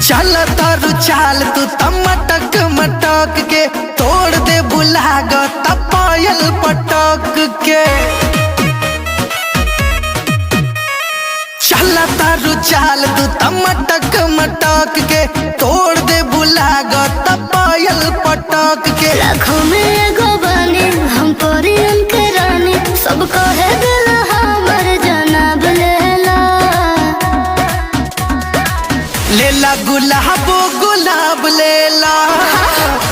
चल तारू चाल तू मटक मटक के तोड़ दे बुलाग पायल पटक के। चल तारू चाल तू मटक मटक के तोड़ दे बुलाग पायल पटक के। लाखों में एगो बानी हम परियन के रानी, सब कहे दिल हमर जनाब लेला। लेला गुलाबो गुलाब लेला,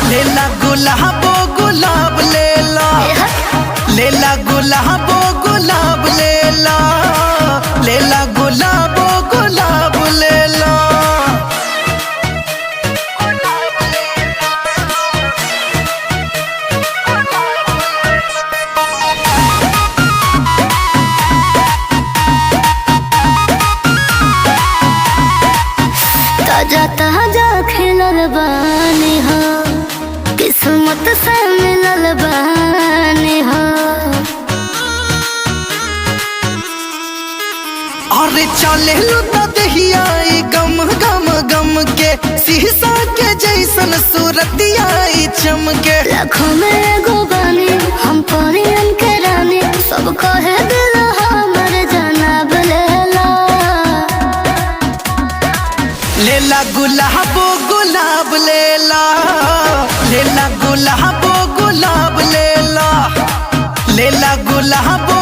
लेला गुलाबो गुलाब लेला, लेला गुलाबो गुलाब लेला, लेला गुलाबो गुलाब लेला। ताजा ताजा खिलल बानी हो, किस्मत से मिलल बानी हो। अरे चले लुटा दहिया गम गम गम के, शीशा के जैसन सूरतिया चमके। लाखों में एगो बानी हम परियन के रानी, सब कहे दिल हमर जनाब लेला। लेला गुलाबो गुलाब लेला, लेला गुलाबो गुलाब लेला, लेला गुलाबो